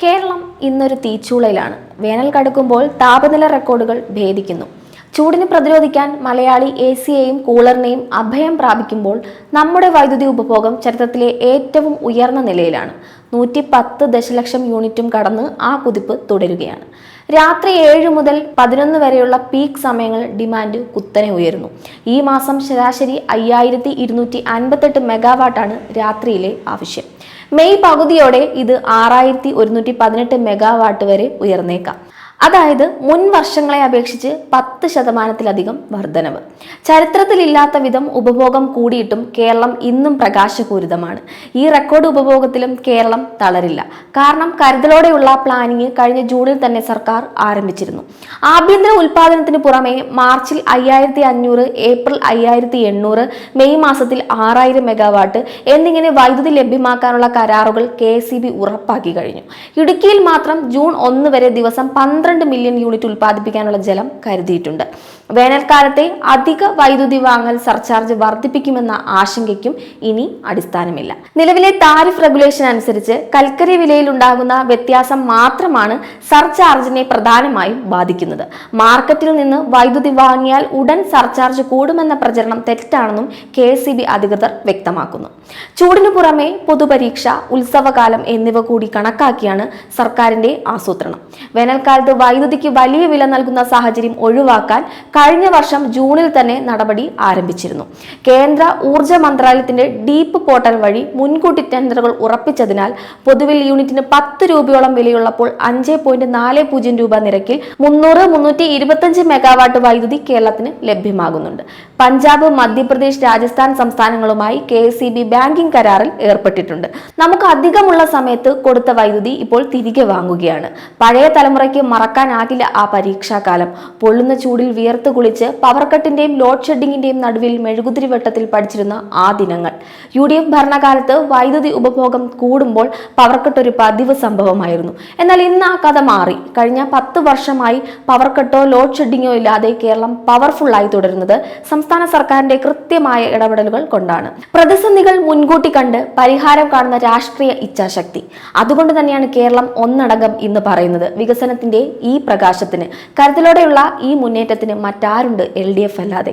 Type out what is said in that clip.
കേരളം ഇന്നൊരു തീച്ചൂളയിലാണ്. വേനൽ കടുക്കുമ്പോൾ താപനില റെക്കോർഡുകൾ ഭേദിക്കുന്നു. ചൂടിന് പ്രതിരോധിക്കാൻ മലയാളി AC-യെയും കൂളറിനെയും അഭയം പ്രാപിക്കുമ്പോൾ നമ്മുടെ വൈദ്യുതി ഉപഭോഗം ചരിത്രത്തിലെ ഏറ്റവും ഉയർന്ന നിലയിലാണ്. 110 ദശലക്ഷം യൂണിറ്റും കടന്ന് ആ കുതിപ്പ് തുടരുകയാണ്. രാത്രി 7 മുതൽ 11 വരെയുള്ള പീക്ക് സമയങ്ങൾ ഡിമാൻഡ് കുത്തനെ ഉയരുന്നു. ഈ മാസം ശരാശരി 5258 മെഗാവാട്ടാണ് രാത്രിയിലെ ആവശ്യം. മെയ് പകുതിയോടെ ഇത് 6118 മെഗാവാട്ട് വരെ ഉയർന്നേക്കാം. അതായത് മുൻ വർഷങ്ങളെ അപേക്ഷിച്ച് 10% വർധനവ്. ചരിത്രത്തിലില്ലാത്ത വിധം ഉപഭോഗം കൂടിയിട്ടും കേരളം ഇന്നും പ്രകാശപൂരിതമാണ്. ഈ റെക്കോർഡ് ഉപഭോഗത്തിലും കേരളം തളരില്ല. കാരണം കരുതലോടെയുള്ള പ്ലാനിങ് കഴിഞ്ഞ ജൂണിൽ തന്നെ സർക്കാർ ആരംഭിച്ചിരുന്നു. ആഭ്യന്തര ഉൽപാദനത്തിന് പുറമെ മാർച്ചിൽ 5500, ഏപ്രിൽ 5800, മെയ് മാസത്തിൽ 6000 മെഗാവാട്ട് എന്നിങ്ങനെ വൈദ്യുതി ലഭ്യമാക്കാനുള്ള കരാറുകൾ KSEB ഉറപ്പാക്കി കഴിഞ്ഞു. ഇടുക്കിയിൽ മാത്രം ജൂൺ 1 വരെ ദിവസം 12 മില്യൺ യൂണിറ്റ് ഉൽപ്പാദിപ്പിക്കാനുള്ള ജലം കരുതിയിട്ടുണ്ട്. വേനൽക്കാലത്തെ അധിക വൈദ്യുതി വാങ്ങൽ സർചാർജ് വർദ്ധിപ്പിക്കുമെന്ന ആശങ്കയ്ക്കും ഇനി അടിസ്ഥാനമില്ല. നിലവിലെ താരിഫ് റെഗുലേഷൻ അനുസരിച്ച് കൽക്കരി വിലയിൽ ഉണ്ടാകുന്ന വ്യത്യാസം മാത്രമാണ് സർചാർജിനെ പ്രധാനമായും ബാധിക്കുന്നത്. മാർക്കറ്റിൽ നിന്ന് വൈദ്യുതി വാങ്ങിയാൽ ഉടൻ സർചാർജ് കൂടുമെന്ന പ്രചരണം തെറ്റാണെന്നും KSEB അധികൃതർ വ്യക്തമാക്കുന്നു. ചൂടിനു പുറമെ പൊതുപരീക്ഷ, ഉത്സവകാലം എന്നിവ കൂടി കണക്കാക്കിയാണ് സർക്കാരിന്റെ ആസൂത്രണം. വേനൽക്കാലത്ത് വൈദ്യുതിക്ക് വലിയ വില നൽകുന്ന സാഹചര്യം ഒഴിവാക്കാൻ കഴിഞ്ഞ വർഷം ജൂണിൽ തന്നെ നടപടി ആരംഭിച്ചിരുന്നു. കേന്ദ്ര ഊർജ്ജ മന്ത്രാലയത്തിന്റെ ഡീപ്പ് പോർട്ടൽ വഴി മുൻകൂട്ടി ടെൻഡറുകൾ ഉറപ്പിച്ചതിനാൽ പൊതുവിൽ യൂണിറ്റിന് 10 രൂപയോളം വിലയുള്ളപ്പോൾ 5.40 രൂപ നിരക്കിൽ 300-325 മെഗാവാട്ട് വൈദ്യുതി കേരളത്തിന് ലഭ്യമാകുന്നുണ്ട്. പഞ്ചാബ്, മധ്യപ്രദേശ്, രാജസ്ഥാൻ സംസ്ഥാനങ്ങളുമായി KSEB ബാങ്കിംഗ് കരാറിൽ ഏർപ്പെട്ടിട്ടുണ്ട്. നമുക്ക് അധികമുള്ള സമയത്ത് കൊടുത്ത വൈദ്യുതി ഇപ്പോൾ തിരികെ വാങ്ങുകയാണ്. പഴയ തലമുറയ്ക്ക് മറക്കാനാകില്ല ആ പരീക്ഷാകാലം. പൊള്ളുന്ന ചൂടിൽ വിയർത്ത് കുളിച്ച് പവർ കട്ടിന്റെയും ലോഡ് ഷെഡിങ്ങിന്റെയും നടുവിൽ മെഴുകുതിരി വെട്ടത്തിൽ പഠിച്ചിരുന്ന ആ ദിനങ്ങൾ. UDF ഭരണകാലത്ത് വൈദ്യുതി ഉപഭോഗം കൂടുമ്പോൾ പവർ കട്ട് ഒരു പതിവ് സംഭവമായിരുന്നു. എന്നാൽ ഇന്ന് ആ കഥ മാറി. കഴിഞ്ഞ 10 വർഷമായി പവർ കട്ടോ ലോഡ് ഷെഡിങ്ങോ ഇല്ലാതെ കേരളം പവർഫുള്ളായി തുടരുന്നത് സംസ്ഥാന സർക്കാരിന്റെ കൃത്യമായ ഇടപെടലുകൾ കൊണ്ടാണ്. പ്രതിസന്ധികൾ മുൻകൂട്ടി കണ്ട് പരിഹാരം കാണുന്ന രാഷ്ട്രീയ ഇച്ഛാശക്തി. അതുകൊണ്ട് തന്നെയാണ് കേരളം ഒന്നടങ്കം ഇന്ന് പറയുന്നത് വികസനത്തിന്റെ ഈ പ്രകാശത്തിന്, കരുതലോടെയുള്ള ഈ മുന്നേറ്റത്തിന് മറ്റാരുണ്ട് LDF അല്ലാതെ.